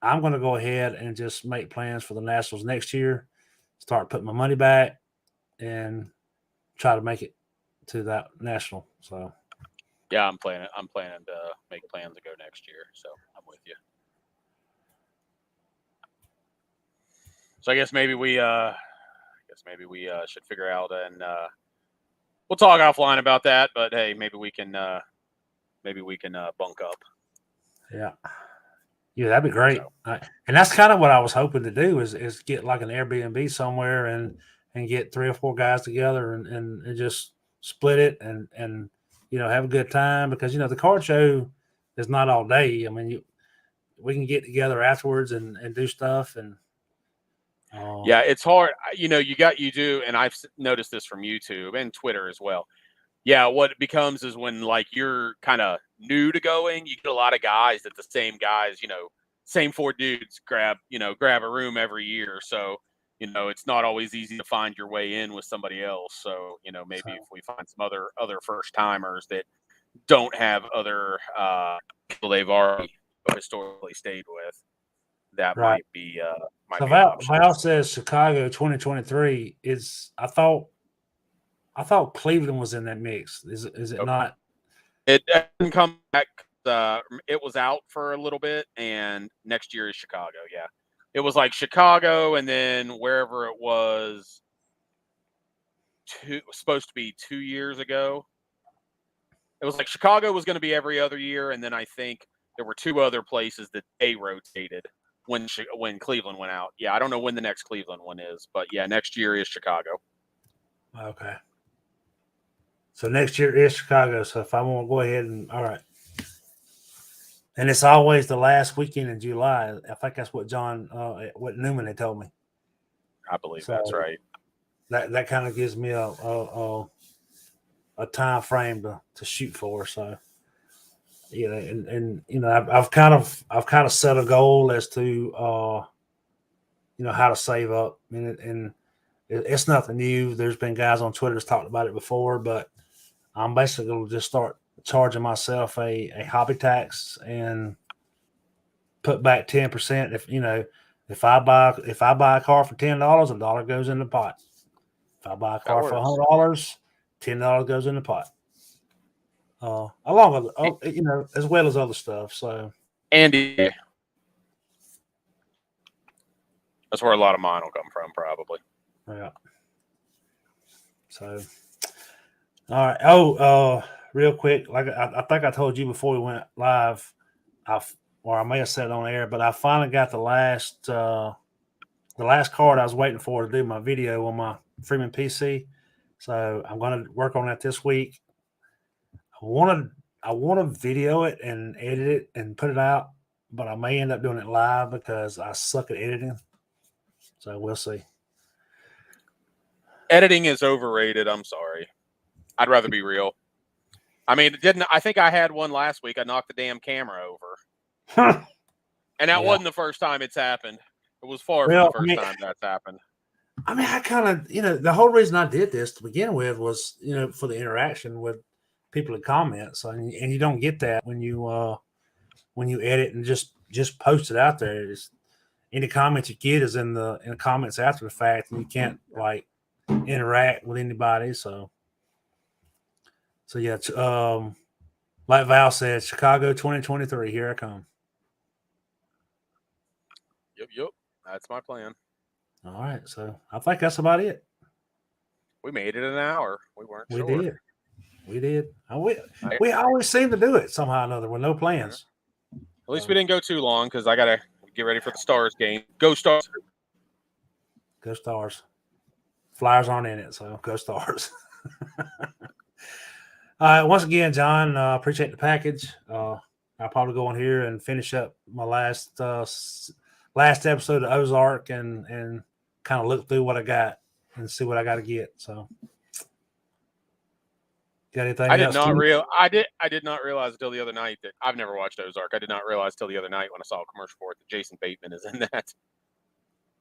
I'm going to go ahead and just make plans for the Nationals next year. Start putting my money back and try to make it to that national. So. Yeah, I'm planning to make plans to go next year. So I'm with you. So I guess maybe we should figure out, and we'll talk offline about that. But hey, maybe we can bunk up. Yeah, that'd be great. So. And that's kind of what I was hoping to do is get like an Airbnb somewhere and get 3 or 4 guys together and just split it and have a good time, because the card show is not all day. I mean, we can get together afterwards and do stuff. And yeah, it's hard. You do, and I've noticed this from YouTube and Twitter as well. Yeah, what it becomes is when like you're kind of new to going, you get a lot of guys that the same guys, same 4 dudes grab a room every year. So it's not always easy to find your way in with somebody else. So maybe if we find some other first timers that don't have other people they've already historically stayed with, that right. might be so Val says Chicago 2023 is. I thought Cleveland was in that mix. Is it not? It didn't come back. It was out for a little bit, and next year is Chicago. Yeah, it was like Chicago, and then wherever it was. Supposed to be 2 years ago. It was like Chicago was going to be every other year, and then I think there were 2 other places that they rotated when Cleveland went out. Yeah, I don't know when the next Cleveland one is, but yeah, next year is Chicago. Okay. So next year is Chicago. So if I want to go ahead and all right. And it's always the last weekend in July. I think that's what what Newman had told me. I believe that's right. That kind of gives me a time frame to shoot for. So and I've kind of set a goal as to how to save up, and it's nothing new. There's been guys on Twitter that's talked about it before, but I'm basically going to just start charging myself a hobby tax and put back 10%. If I buy a car for $10, $1 goes in the pot. If I buy a car for $100, $10 goes in the pot. Along with as well as other stuff. So, Andy, that's where a lot of mine will come from, probably. Yeah. So, all right. Oh, real quick, like I think I told you before we went live, I may have said it on air, but I finally got the last card I was waiting for to do my video on my Freeman PC. So I'm going to work on that this week. I want to video it and edit it and put it out, but I may end up doing it live because I suck at editing. So we'll see. Editing is overrated. I'm sorry. I'd rather be real. I mean, I think I had one last week. I knocked the damn camera over. And that wasn't the first time it's happened. It was far from the first time that's happened. I mean, I kind of, the whole reason I did this to begin with was, for the interaction with people in comments. And you don't get that when you edit and just post it out there. Any comments you get is in the comments after the fact, and you can't interact with anybody. So yeah, like Val said, Chicago 2023, here I come. Yep. That's my plan. All right, so I think that's about it. We made it an hour. We did. We always seem to do it somehow or another with no plans. At least we didn't go too long because I got to get ready for the Stars game. Go Stars. Go Stars. Flyers aren't in it, so go Stars. Once again, John, appreciate the package. I'll probably go on here and finish up my last episode of Ozark and kind of look through what I got and see what I got to get. So, got anything? I did not realize until the other night that I've never watched Ozark. I did not realize till the other night when I saw a commercial for it that Jason Bateman is in that.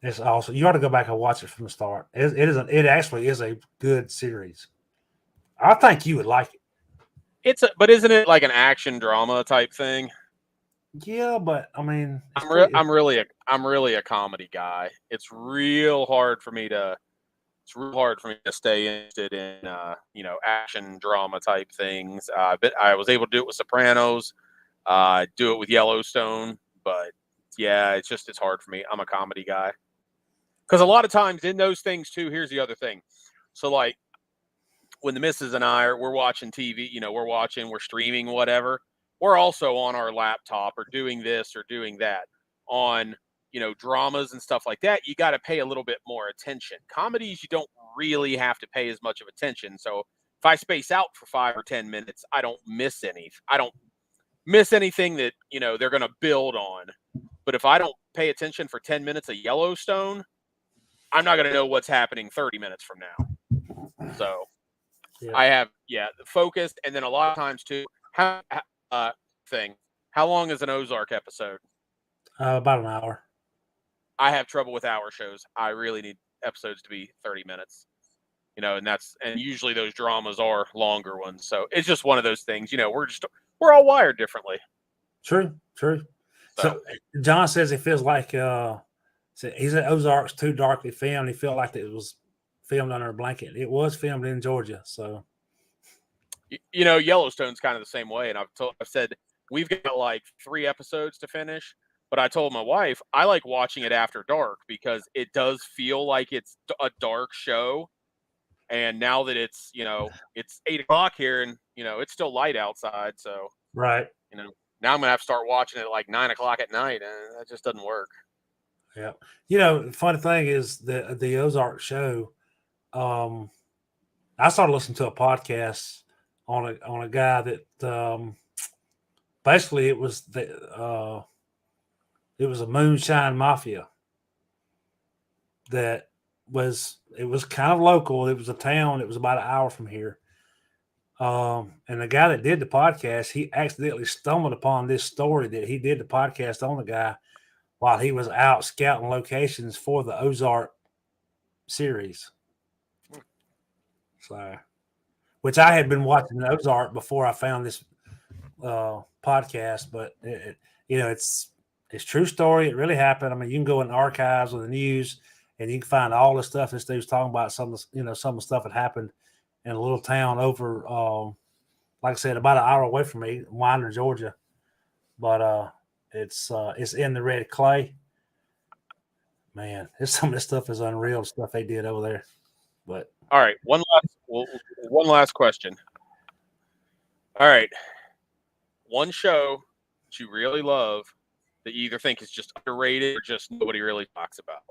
It's awesome. You ought to go back and watch it from the start. It actually is a good series. I think you would like it. But isn't it like an action drama type thing? Yeah, but I mean, I'm really a comedy guy. It's real hard for me to stay interested in action drama type things. But I was able to do it with Sopranos, do it with Yellowstone, but yeah, it's hard for me. I'm a comedy guy. Because a lot of times in those things too, here's the other thing. So like when the missus and I we're watching TV, we're streaming, whatever. We're also on our laptop or doing this or doing that on, dramas and stuff like that. You got to pay a little bit more attention. Comedies, you don't really have to pay as much of attention. So if I space out for 5 or 10 minutes, I don't miss anything that, they're going to build on. But if I don't pay attention for 10 minutes of Yellowstone, I'm not going to know what's happening 30 minutes from now. So I have, the focused. And then a lot of times too, how long is an Ozark episode? About an hour. I have trouble with hour shows. I really need episodes to be 30 minutes, and usually those dramas are longer ones. So it's just one of those things, we're all wired differently. True. So John says he feels like, he said Ozark's too darkly filmed. He felt like it was filmed under a blanket. It was filmed in Georgia. So, Yellowstone's kind of the same way. And I've said, we've got like 3 episodes to finish. But I told my wife, I like watching it after dark because it does feel like it's a dark show. And now that it's, it's 8:00 here and, it's still light outside. So, right. Now I'm going to have to start watching it at like 9:00 at night. And that just doesn't work. Yeah. The funny thing is the Ozark show, I started listening to a podcast on a guy that, basically it was a moonshine mafia it was kind of local. It was a town. It was about an hour from here. And the guy that did the podcast, he accidentally stumbled upon this story that he did the podcast on the guy while he was out scouting locations for the Ozark series. So, which I had been watching Ozark before I found this podcast, but it's true story. It really happened. I mean, you can go in the archives of the news and you can find all the stuff this dude's talking about. Some of the stuff that happened in a little town over, like I said, about an hour away from me, Winder, Georgia. But it's in the red clay. Man, some of this stuff is unreal stuff they did over there. But all right, one last question. All right, one show that you really love that you either think is just underrated or just nobody really talks about.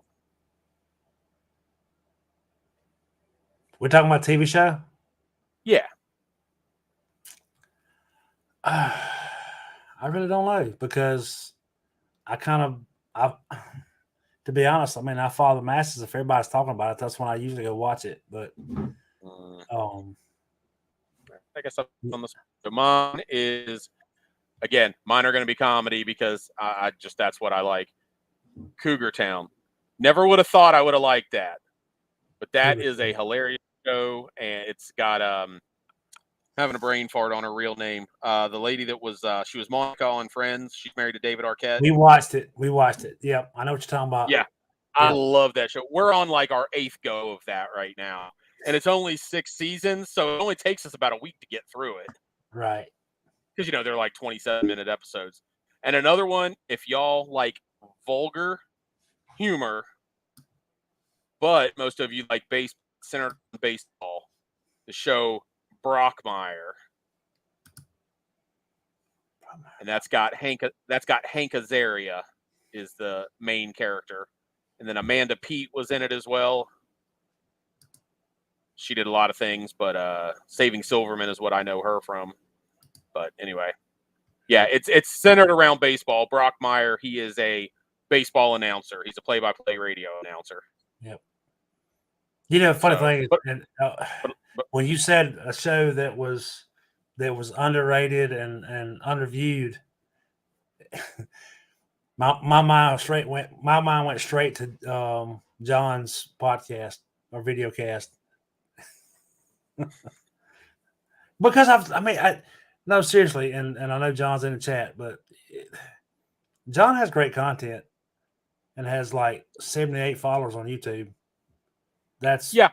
We're talking about TV show? Yeah. I really don't know because to be honest, I mean, I follow the masses. If everybody's talking about it, that's when I usually go watch it. But I guess on the mine is, again, mine are going to be comedy because I just, that's what I like. Cougar Town. Never would have thought I would have liked that, but that is a hilarious show, and it's got having a brain fart on her real name. The lady that was she was Monica on Friends. She's married to David Arquette. We watched it. Yep, I know what you're talking about. Yeah, I love that show. We're on like our 8th go of that right now, and it's only 6 seasons, so it only takes us about a week to get through it. Right. Because they're like 27-minute episodes. And another one, if y'all like vulgar humor, but most of you like centered on baseball, the show Brockmire. And that's got Hank Azaria is the main character. And then Amanda Peet was in it as well. She did a lot of things, but Saving Silverman is what I know her from. But anyway, yeah, it's centered around baseball. Brockmire, he is a baseball announcer. He's a play-by-play radio announcer. Yep. Funny thing is, when you said a show that was underrated and underviewed, my mind went straight to John's podcast or video cast. Because no, seriously, and I know John's in the chat, but John has great content and has like 78 followers on YouTube. There's a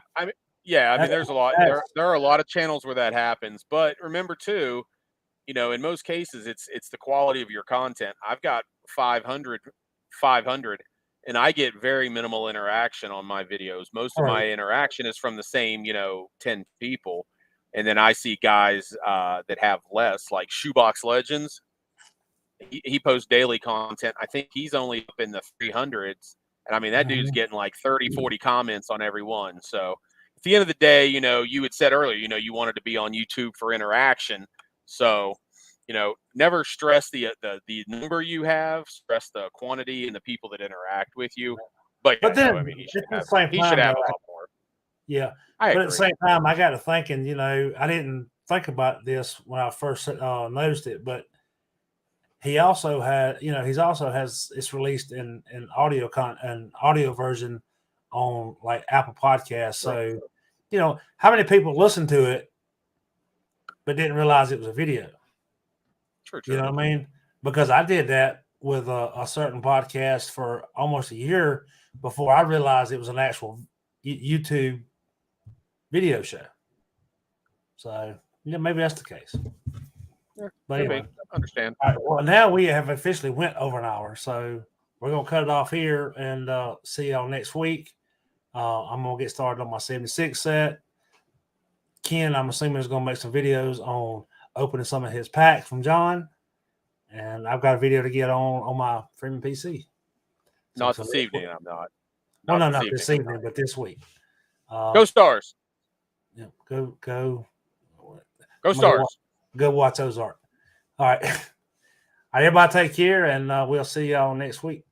lot. There are a lot of channels where that happens, but remember too, in most cases, it's the quality of your content. I've got 500, and I get very minimal interaction on my videos. Most of my interaction is from the same, 10 people. And then I see guys that have less, like Shoebox Legends. He posts daily content. I think he's only up in the 300s. And I mean, that dude's getting like 30, 40 comments on every one. So at the end of the day, you had said earlier, you wanted to be on YouTube for interaction. So, never stress the number you have, stress the quantity and the people that interact with you. But then, he should have a lot more. Yeah. But at the same time, I got to thinking, I didn't think about this when I first noticed it, but he also had, it's released in audio an audio version on like Apple Podcasts. So, how many people listened to it but didn't realize it was a video? True. You know what I mean? Because I did that with a certain podcast for almost a year before I realized it was an actual YouTube video show. So maybe that's the case. Yeah, but anyway, I understand. All right, well, now we have officially went over an hour, so we're gonna cut it off here and see y'all next week. I'm gonna get started on my 76 set. Ken, I'm assuming, is gonna make some videos on opening some of his packs from John, and I've got a video to get on my Freeman PC. So not this evening. I'm not. Not this evening, but this week. Go Stars. Yeah, go Stars. Go watch Ozark. All right. All right, everybody take care, and we'll see y'all next week.